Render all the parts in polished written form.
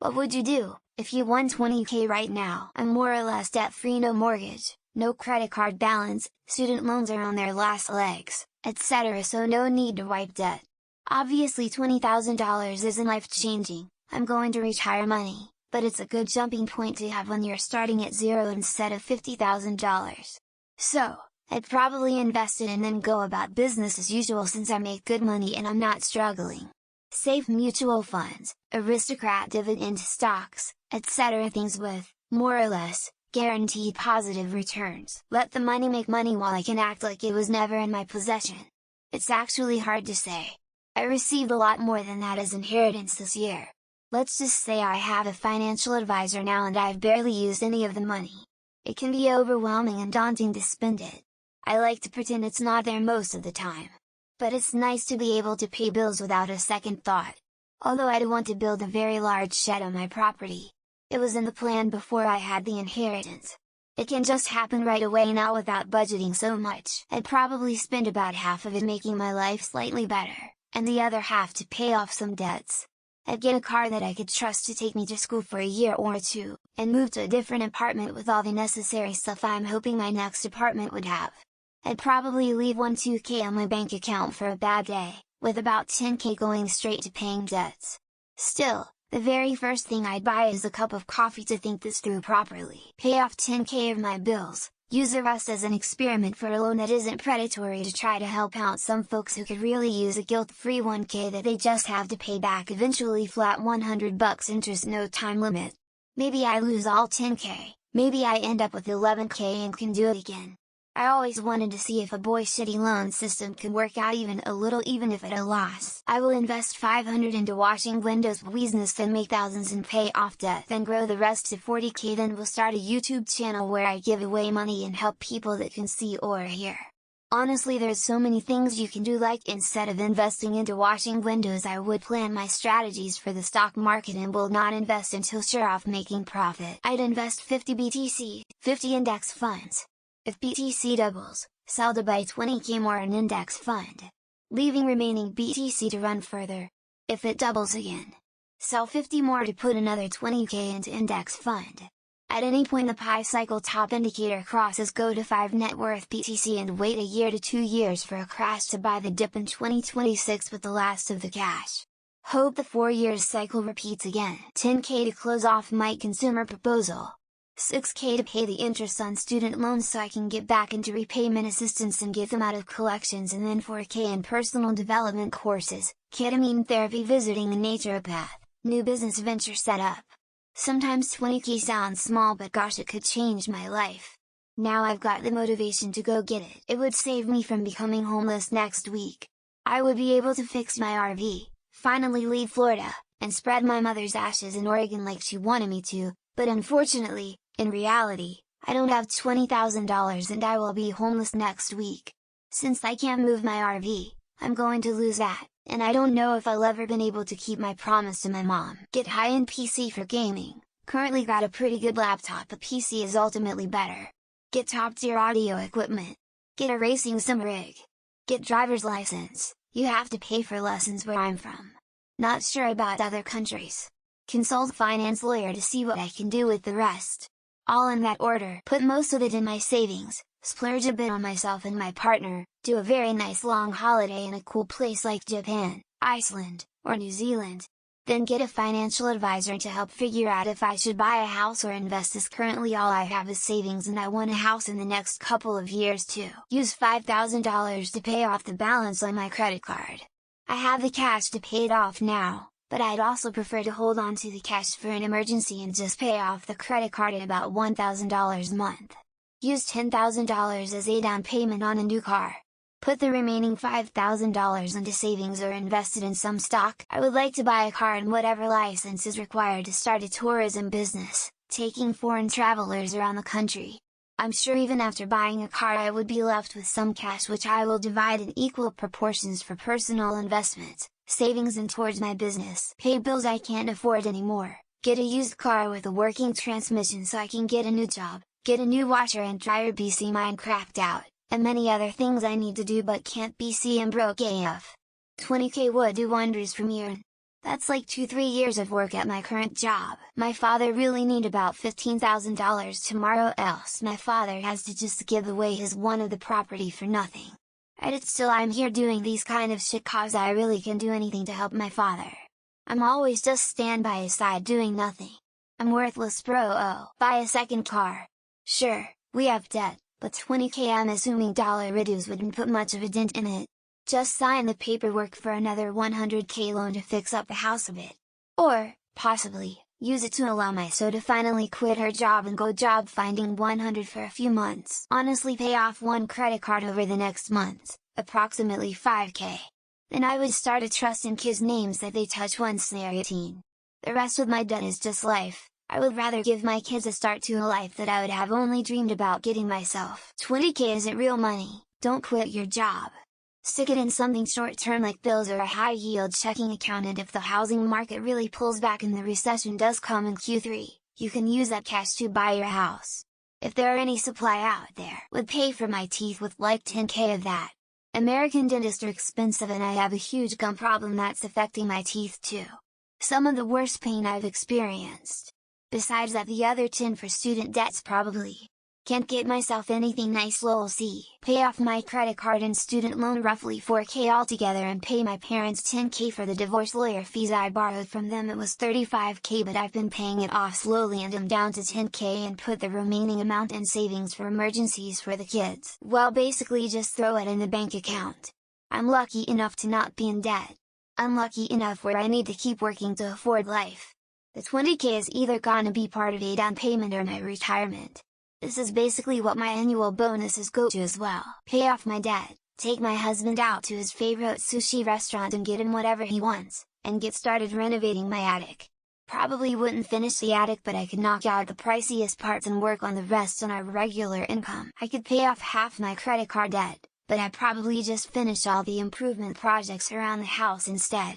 What would you do if you won 20k right now? I'm more or less debt-free, no mortgage, no credit card balance, student loans are on their last legs, etc. So no need to wipe debt. Obviously $20,000 isn't life-changing, I'm going to retire money, but it's a good jumping point to have when you're starting at zero instead of $50,000. So, I'd probably invest it and then go about business as usual since I make good money and I'm not struggling. Safe mutual funds, aristocrat dividend stocks, etc. things with, more or less, guaranteed positive returns. Let the money make money while I can act like it was never in my possession. It's actually hard to say. I received a lot more than that as inheritance this year. Let's just say I have a financial advisor now and I've barely used any of the money. It can be overwhelming and daunting to spend it. I like to pretend it's not there most of the time. But it's nice to be able to pay bills without a second thought. Although I'd want to build a very large shed on my property. It was in the plan before I had the inheritance. It can just happen right away now without budgeting so much. I'd probably spend about half of it making my life slightly better, and the other half to pay off some debts. I'd get a car that I could trust to take me to school for a year or two, and move to a different apartment with all the necessary stuff I'm hoping my next apartment would have. I'd probably leave 2k on my bank account for a bad day, with about 10k going straight to paying debts. Still, the very first thing I'd buy is a cup of coffee to think this through properly. Pay off 10k of my bills, use the rest as an experiment for a loan that isn't predatory to try to help out some folks who could really use a guilt-free 1k that they just have to pay back eventually, flat $100 interest, no time limit. Maybe I lose all 10k, maybe I end up with 11k and can do it again. I always wanted to see if a boy's shitty loan system can work out even a little, even if at a loss. I will invest 500 into washing windows business, then make thousands and pay off debt, then grow the rest to 40k, then we'll start a YouTube channel where I give away money and help people that can see or hear. Honestly, there's so many things you can do, like instead of investing into washing windows I would plan my strategies for the stock market and will not invest until sure of making profit. I'd invest 50 BTC, 50 index funds. If BTC doubles, sell to buy 20k more in index fund, leaving remaining BTC to run further. If it doubles again, sell 50 more to put another 20k into index fund. At any point the pi cycle top indicator crosses, go to 5 net worth BTC and wait a year to 2 years for a crash to buy the dip in 2026 with the last of the cash. Hope the 4 years cycle repeats again. 10k to close off my consumer proposal. 6k to pay the interest on student loans so I can get back into repayment assistance and get them out of collections, and then 4k in personal development courses, ketamine therapy, visiting a naturopath, new business venture setup. Sometimes 20k sounds small, but gosh, it could change my life. Now I've got the motivation to go get it. It would save me from becoming homeless next week. I would be able to fix my RV, finally leave Florida, and spread my mother's ashes in Oregon like she wanted me to, but unfortunately, in reality, I don't have $20,000 and I will be homeless next week. Since I can't move my RV, I'm going to lose that, and I don't know if I'll ever been able to keep my promise to my mom. Get high-end PC for gaming, currently got a pretty good laptop, but PC is ultimately better. Get top-tier audio equipment. Get a racing sim rig. Get driver's license, you have to pay for lessons where I'm from. Not sure about other countries. Consult finance lawyer to see what I can do with the rest. All in that order. Put most of it in my savings, splurge a bit on myself and my partner, do a very nice long holiday in a cool place like Japan, Iceland, or New Zealand. Then get a financial advisor to help figure out if I should buy a house or invest, as currently all I have is savings and I want a house in the next couple of years too. Use $5,000 to pay off the balance on my credit card. I have the cash to pay it off now, but I'd also prefer to hold on to the cash for an emergency and just pay off the credit card at about $1,000 a month. Use $10,000 as a down payment on a new car. Put the remaining $5,000 into savings or invested in some stock. I would like to buy a car and whatever license is required to start a tourism business, taking foreign travelers around the country. I'm sure even after buying a car I would be left with some cash, which I will divide in equal proportions for personal investments, savings and towards my business. Pay bills I can't afford anymore, get a used car with a working transmission so I can get a new job, get a new washer and dryer, BC mine cracked out, and many other things I need to do but can't, BC I'm broke AF. 20k would do wonders for me. That's like 2-3 years of work at my current job. My father really need about $15,000 tomorrow, else my father has to just give away his one of the property for nothing. And it's still I'm here doing these kind of shit cause I really can do anything to help my father. I'm always just stand by his side doing nothing. I'm worthless bro. Oh, buy a second car. Sure, we have debt, but $20K I'm assuming dollar reduce wouldn't put much of a dent in it. Just sign the paperwork for another $100K loan to fix up the house a bit. Or, possibly, use it to allow my so to finally quit her job and go job finding 100 for a few months. Honestly pay off one credit card over the next month, approximately 5K. Then I would start a trust in kids' names that they touch once they're 18. The rest with my debt is just life. I would rather give my kids a start to a life that I would have only dreamed about getting myself. 20K isn't real money, don't quit your job. Stick it in something short-term like bills or a high-yield checking account, and if the housing market really pulls back and the recession does come in Q3, you can use that cash to buy your house. If there are any supply out there, would pay for my teeth with like 10K of that. American dentists are expensive and I have a huge gum problem that's affecting my teeth too. Some of the worst pain I've experienced. Besides that, the other 10 for student debts probably. Can't get myself anything nice. Lol. See, pay off my credit card and student loan roughly 4K altogether, and pay my parents 10K for the divorce lawyer fees I borrowed from them. It was 35K, but I've been paying it off slowly and I'm down to 10K, and put the remaining amount in savings for emergencies for the kids. Well, basically just throw it in the bank account. I'm lucky enough to not be in debt. Unlucky enough where I need to keep working to afford life. The 20K is either gonna be part of a down payment or my retirement. This is basically what my annual bonuses go to as well. Pay off my debt, take my husband out to his favorite sushi restaurant and get him whatever he wants, and get started renovating my attic. Probably wouldn't finish the attic, but I could knock out the priciest parts and work on the rest on our regular income. I could pay off half my credit card debt, but I'd probably just finish all the improvement projects around the house instead.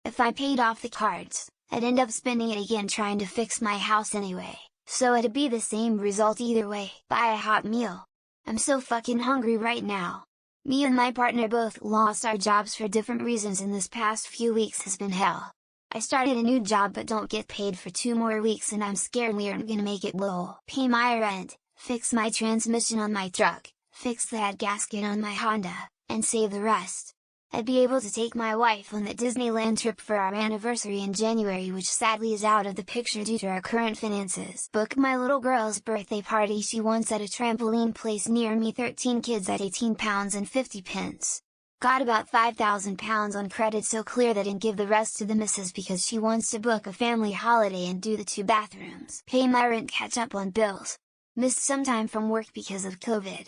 If I paid off the cards, I'd end up spending it again trying to fix my house anyway. So it'd be the same result either way. Buy a hot meal. I'm so fucking hungry right now. Me and my partner both lost our jobs for different reasons, and this past few weeks has been hell. I started a new job but don't get paid for 2 more weeks and I'm scared we aren't gonna make it. Lol. Pay my rent, fix my transmission on my truck, fix the head gasket on my Honda, and save the rest. I'd be able to take my wife on that Disneyland trip for our anniversary in January, which sadly is out of the picture due to our current finances. Book my little girl's birthday party she wants at a trampoline place near me. 13 kids at £18 and 50 pence. Got about £5,000 on credit, so clear that, and give the rest to the missus because she wants to book a family holiday and do the 2 bathrooms. Pay my rent, catch up on bills. Missed some time from work because of COVID.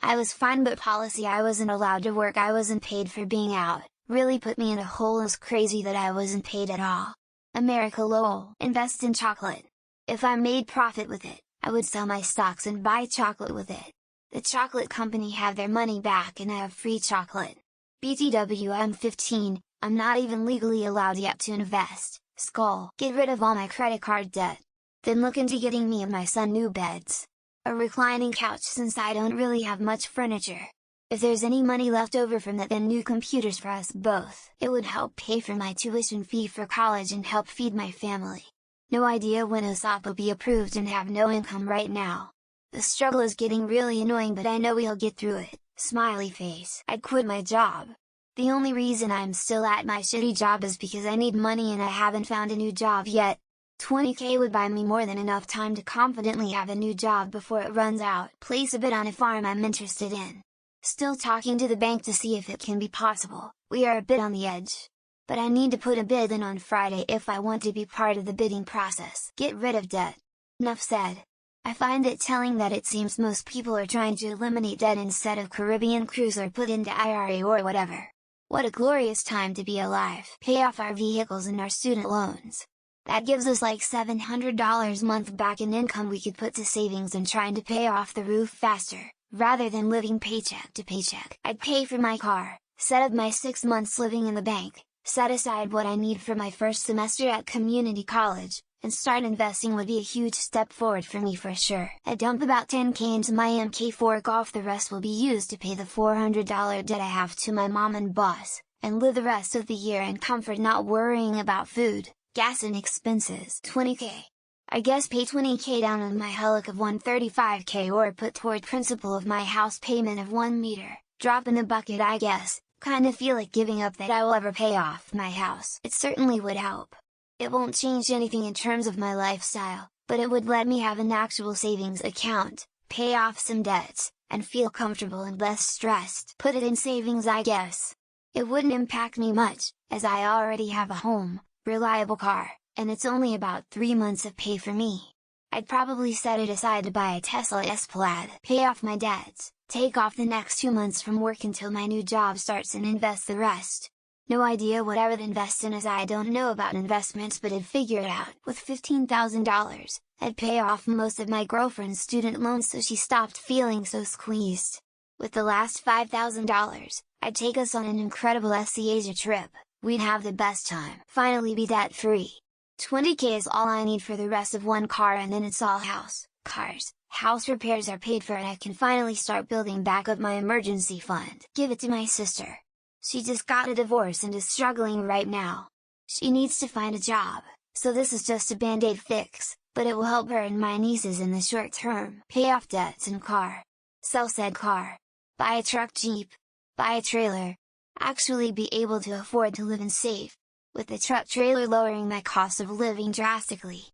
I was fine, but policy I wasn't allowed to work, I wasn't paid for being out, really put me in a hole. It was crazy that I wasn't paid at all. America. Lol. Invest in chocolate. If I made profit with it, I would sell my stocks and buy chocolate with it. The chocolate company have their money back and I have free chocolate. BTW. I'm 15, I'm not even legally allowed yet to invest. Skull. Get rid of all my credit card debt. Then look into getting me and my son new beds. A reclining couch since I don't really have much furniture. If there's any money left over from that, then new computers for us both. It would help pay for my tuition fee for college and help feed my family. No idea when OSAP will be approved and have no income right now. The struggle is getting really annoying, but I know we'll get through it. Smiley face. I'd quit my job. The only reason I'm still at my shitty job is because I need money and I haven't found a new job yet. 20K would buy me more than enough time to confidently have a new job before it runs out. Place a bid on a farm I'm interested in. Still talking to the bank to see if it can be possible. We are a bit on the edge. But I need to put a bid in on Friday if I want to be part of the bidding process. Get rid of debt. Enough said. I find it telling that it seems most people are trying to eliminate debt instead of Caribbean cruise or put into IRA or whatever. What a glorious time to be alive. Pay off our vehicles and our student loans. That gives us like $700 a month back in income we could put to savings and trying to pay off the roof faster, rather than living paycheck to paycheck. I'd pay for my car, set up my 6 months living in the bank, set aside what I need for my first semester at community college, and start investing would be a huge step forward for me for sure. I dump about 10K into my MK4 Golf, the rest will be used to pay the $400 debt I have to my mom and boss, and live the rest of the year in comfort not worrying about food, gas and expenses. 20k. I guess pay 20k down on my Helic of 135k or put toward principal of my house payment of 1 meter, drop in the bucket I guess, kinda feel like giving up that I will ever pay off my house. It certainly would help. It won't change anything in terms of my lifestyle, but it would let me have an actual savings account, pay off some debts, and feel comfortable and less stressed. Put it in savings I guess. It wouldn't impact me much, as I already have a home, reliable car, and it's only about 3 months of pay for me. I'd probably set it aside to buy a Tesla S Plaid, pay off my debts, take off the next 2 months from work until my new job starts and invest the rest. No idea what I would invest in as I don't know about investments, but I'd figure it out. With $15,000, I'd pay off most of my girlfriend's student loans so she stopped feeling so squeezed. With the last $5,000, I'd take us on an incredible SC Asia trip, we'd have the best time. Finally be debt free. 20k is all I need for the rest of one car and then it's all cars, house repairs are paid for and I can finally start building back up my emergency fund. Give it to my sister. She just got a divorce and is struggling right now. She needs to find a job, so this is just a band-aid fix, but it will help her and my nieces in the short term. Pay off debts and car. Sell said car. Buy a truck Jeep. Buy a trailer. Actually be able to afford to live and save. With the truck trailer lowering my cost of living drastically,